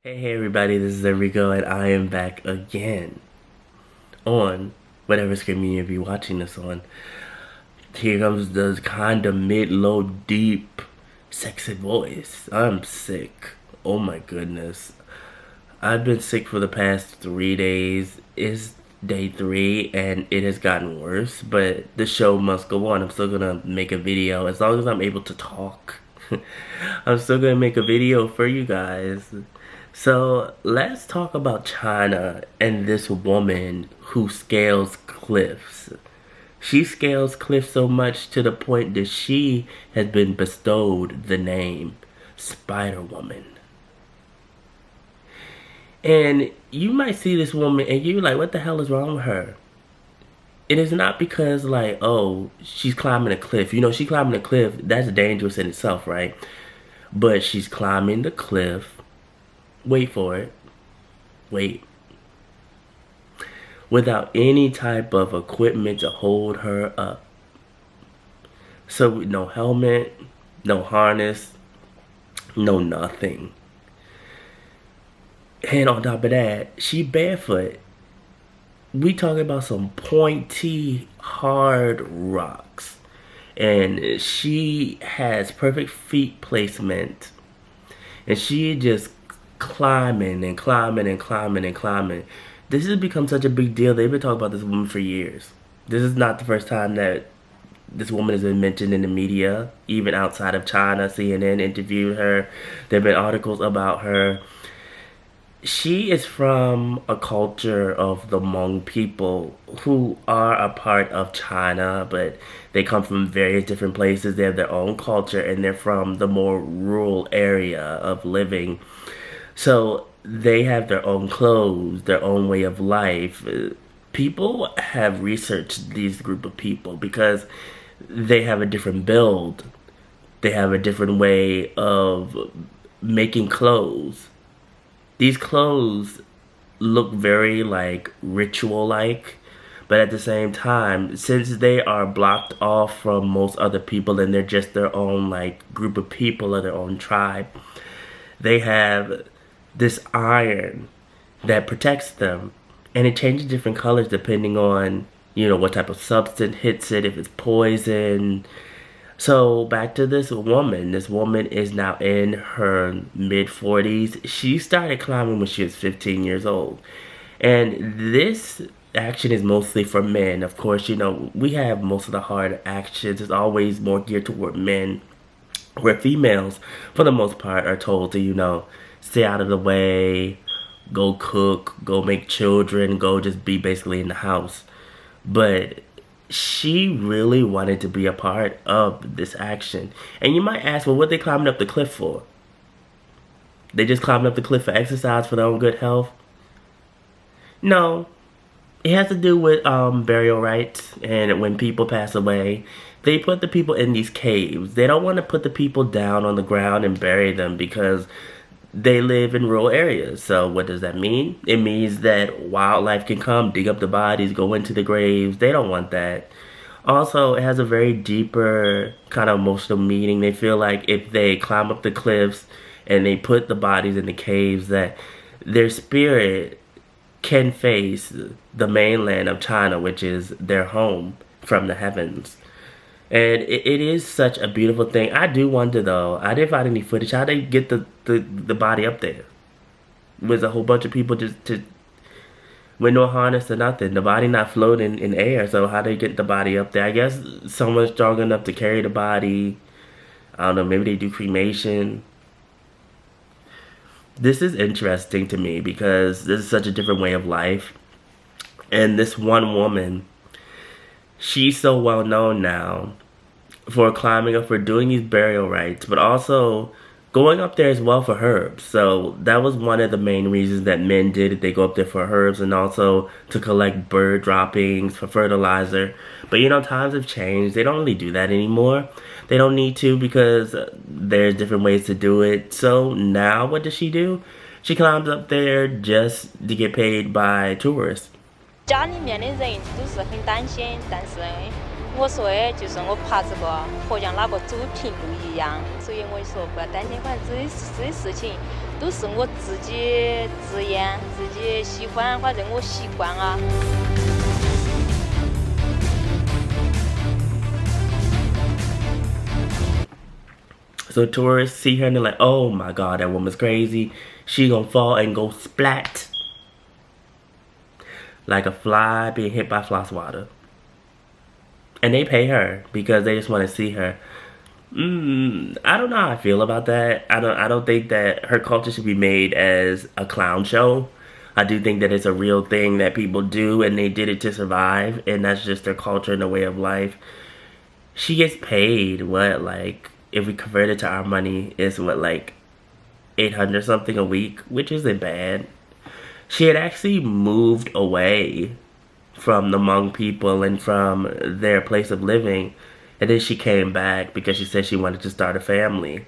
Hey everybody, this is Erico and I am back again on whatever screen you be watching this on. Here comes the kind of mid-low deep sexy voice. I'm sick. Oh my goodness. I've been sick for the past 3 days. It's day 3 and it has gotten worse, but the show must go on. I'm still gonna make a video as long as I'm able to talk. I'm still gonna make a video for you guys. So let's talk about China and this woman who scales cliffs. She scales cliffs so much to the point that she has been bestowed the name Spider Woman. And you might see this woman and you're like, what the hell is wrong with her? It is not because like, oh, she's climbing a cliff. You know, she climbing a cliff, that's dangerous in itself, right? But she's climbing the cliff. Wait for it. Wait. Without any type of equipment to hold her up. So no helmet, no harness, no nothing. And on top of that, she barefoot. We talking about some pointy, hard rocks. And she has perfect feet placement. And she just climbing and climbing and climbing and climbing. This has become such a big deal. They've been talking about this woman for years. This is not the first time that this woman has been mentioned in the media, even outside of China. CNN interviewed her. There have been articles about her. She is from a culture of the Hmong people who are a part of China, but they come from various different places. They have their own culture and they're from the more rural area of living. So they have their own clothes, their own way of life. People have researched these group of people because they have a different build. They have a different way of making clothes. These clothes look very like ritual like, but at the same time, since they are blocked off from most other people and they're just their own like group of people or their own tribe, they have this iron that protects them, and it changes different colors depending on, you know, what type of substance hits it, if it's poison. So back to this woman. This woman is now in her mid-40s. She started climbing when she was 15 years old. And this action is mostly for men. Of course, you know, we have most of the hard actions. It's always more geared toward men. Where females, for the most part, are told to, you know, stay out of the way, go cook, go make children, go just be basically in the house. But she really wanted to be a part of this action. And you might ask, well, what they climbing up the cliff for? They just climbing up the cliff for exercise, for their own good health? No. It has to do with burial rites, and when people pass away, they put the people in these caves. They don't want to put the people down on the ground and bury them because they live in rural areas. So what does that mean? It means that wildlife can come, dig up the bodies, go into the graves. They don't want that. Also, it has a very deeper kind of emotional meaning. They feel like if they climb up the cliffs and they put the bodies in the caves, that their spirit can face the mainland of China, which is their home from the heavens. And it is such a beautiful thing. I do wonder though, I didn't find any footage. How they get the body up there? Was a whole bunch of people just with no harness or nothing. The body not floating in air, so how they get the body up there? I guess someone strong enough to carry the body. I don't know, maybe they do cremation. This is interesting to me because this is such a different way of life. And this one woman, she's so well known now for climbing up, for doing these burial rites, but also going up there as well for herbs. So that was one of the main reasons that men did it. They go up there for herbs and also to collect bird droppings for fertilizer. But you know, times have changed. They don't really do that anymore. They don't need to because there's different ways to do it. So now what does she do? She climbs up there just to get paid by tourists. 家里面的人都是很担心，但是我说的就是我爬这个好像哪个主题路一样，所以我说不要担心，反正这些事情都是我自己自研、自己喜欢或者我习惯啊。So tourists see her and they're like, oh my god, that woman's crazy. She gonna fall and go splat. Like a fly being hit by fly swatter. And they pay her because they just want to see her. I don't know how I feel about that. I don't think that her culture should be made as a clown show. I do think that it's a real thing that people do and they did it to survive, and that's just their culture and their way of life. She gets paid what, like, if we convert it to our money, it's what, like 800 something a week, which isn't bad. She had actually moved away from the Hmong people and from their place of living, and then she came back because she said she wanted to start a family.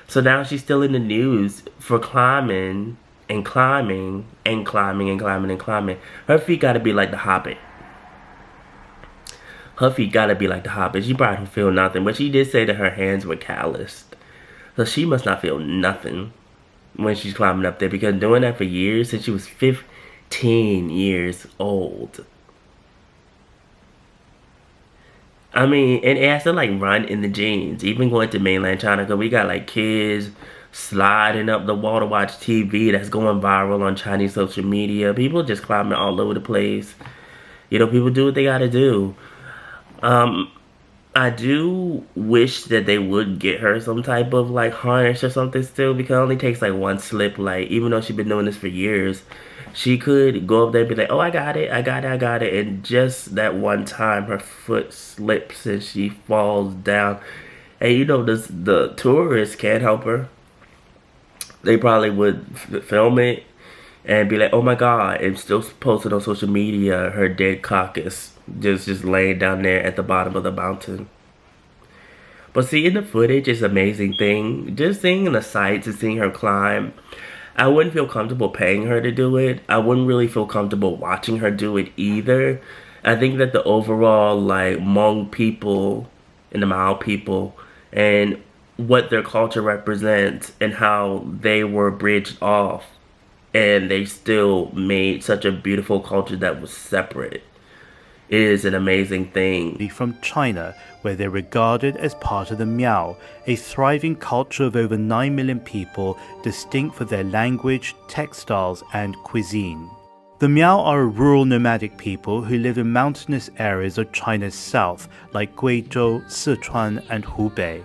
So now she's still in the news for climbing and climbing and climbing and climbing and climbing. Her feet gotta be like the Hobbit. Her feet gotta be like the Hobbit. She probably don't feel nothing, but she did say that her hands were calloused. So she must not feel nothing when she's climbing up there, because doing that for years, since she was 15 years old. I mean, and it has to like run in the genes. Even going to mainland China, because we got like kids sliding up the wall to watch TV that's going viral on Chinese social media. People just climbing all over the place. You know, people do what they gotta do. I do wish that they would get her some type of like harness or something still, because it only takes like one slip. Like, even though she's been doing this for years, she could go up there and be like, oh, I got it. And just that one time her foot slips and she falls down. And you know, the tourists can't help her. They probably would film it and be like, oh my god, and still post it on social media, her dead carcass just laying down there at the bottom of the mountain. But seeing the footage is an amazing thing. Just seeing the sights and seeing her climb, I wouldn't feel comfortable paying her to do it. I wouldn't really feel comfortable watching her do it either. I think that the overall like Hmong people and the Miao people and what their culture represents and how they were bridged off and they still made such a beautiful culture that was separate is an amazing thing. From China, where they're regarded as part of the Miao, a thriving culture of over 9 million people, distinct for their language, textiles, and cuisine. The Miao are a rural nomadic people who live in mountainous areas of China's south, like Guizhou, Sichuan, and Hubei.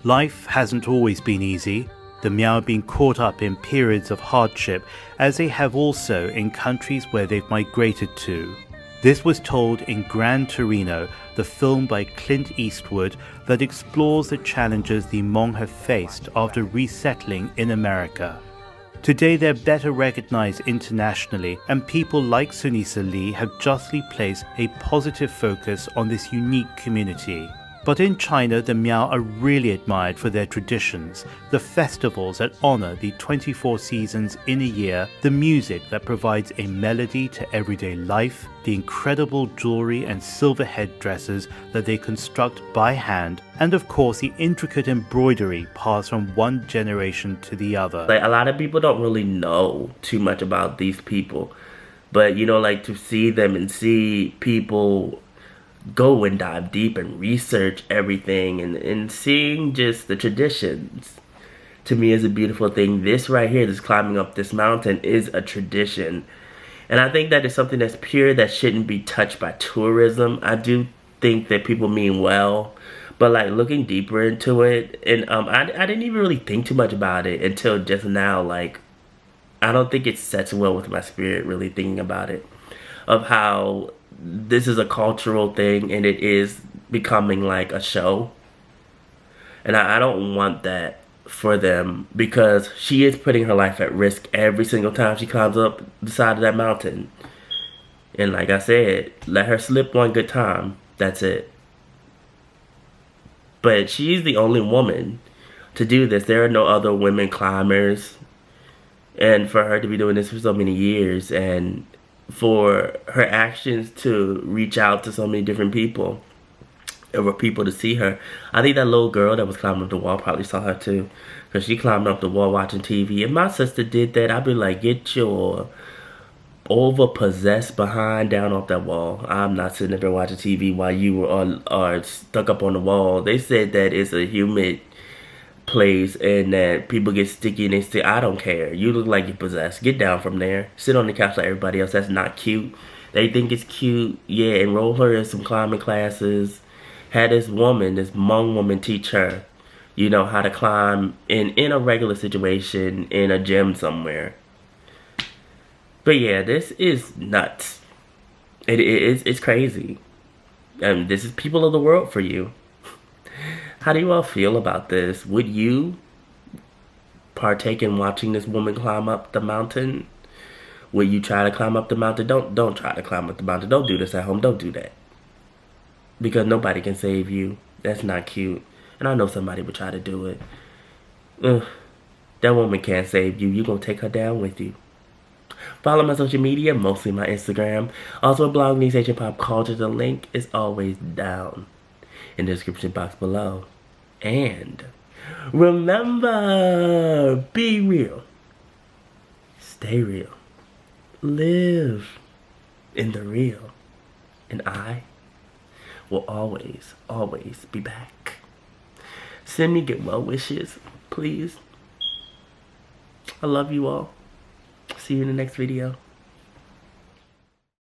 Life hasn't always been easy, the Miao have been caught up in periods of hardship, as they have also in countries where they've migrated to. This was told in Gran Torino, the film by Clint Eastwood that explores the challenges the Hmong have faced after resettling in America. Today they're better recognized internationally, and people like Sunisa Lee have justly placed a positive focus on this unique community. But in China, the Miao are really admired for their traditions, the festivals that honor the 24 seasons in a year, the music that provides a melody to everyday life, the incredible jewelry and silver headdresses that they construct by hand, and of course the intricate embroidery passed from one generation to the other. Like, a lot of people don't really know too much about these people, but you know, like to see them and see people go and dive deep and research everything and seeing just the traditions, to me, is a beautiful thing. This right here, this climbing up this mountain, is a tradition, and I think that is something that's pure, that shouldn't be touched by tourism. I do think that people mean well, but like looking deeper into it, and I didn't even really think too much about it until just now. Like, I don't think it sets well with my spirit really thinking about it, of how this is a cultural thing and it is becoming like a show. And I don't want that for them, because she is putting her life at risk every single time she climbs up the side of that mountain. And like I said, let her slip one good time, that's it. But she's the only woman to do this. There are no other women climbers. And for her to be doing this for so many years, and for her actions to reach out to so many different people, for people to see her. I think that little girl that was climbing up the wall probably saw her too, because she climbed up the wall watching TV. If my sister did that, I'd be like, get your over-possessed behind down off that wall. I'm not sitting up there watching TV while you are stuck up on the wall. They said that it's a humid place and that people get sticky and they say, I don't care. You look like you're possessed. Get down from there. Sit on the couch like everybody else. That's not cute. They think it's cute. Yeah, enroll her in some climbing classes. Had this woman, this Hmong woman, teach her, you know, how to climb in a regular situation in a gym somewhere. But yeah, this is nuts. It's crazy. This is people of the world for you. How do you all feel about this? Would you partake in watching this woman climb up the mountain? Would you try to climb up the mountain? Don't try to climb up the mountain. Don't do this at home. Don't do that. Because nobody can save you. That's not cute. And I know somebody would try to do it. Ugh. That woman can't save you. You're going to take her down with you. Follow my social media, mostly my Instagram. Also a blog, News Asian Pop Culture. The link is always down in the description box below. And remember, be real. Stay real. Live in the real. And I will always, always be back. Send me get well wishes, please. I love you all. See you in the next video.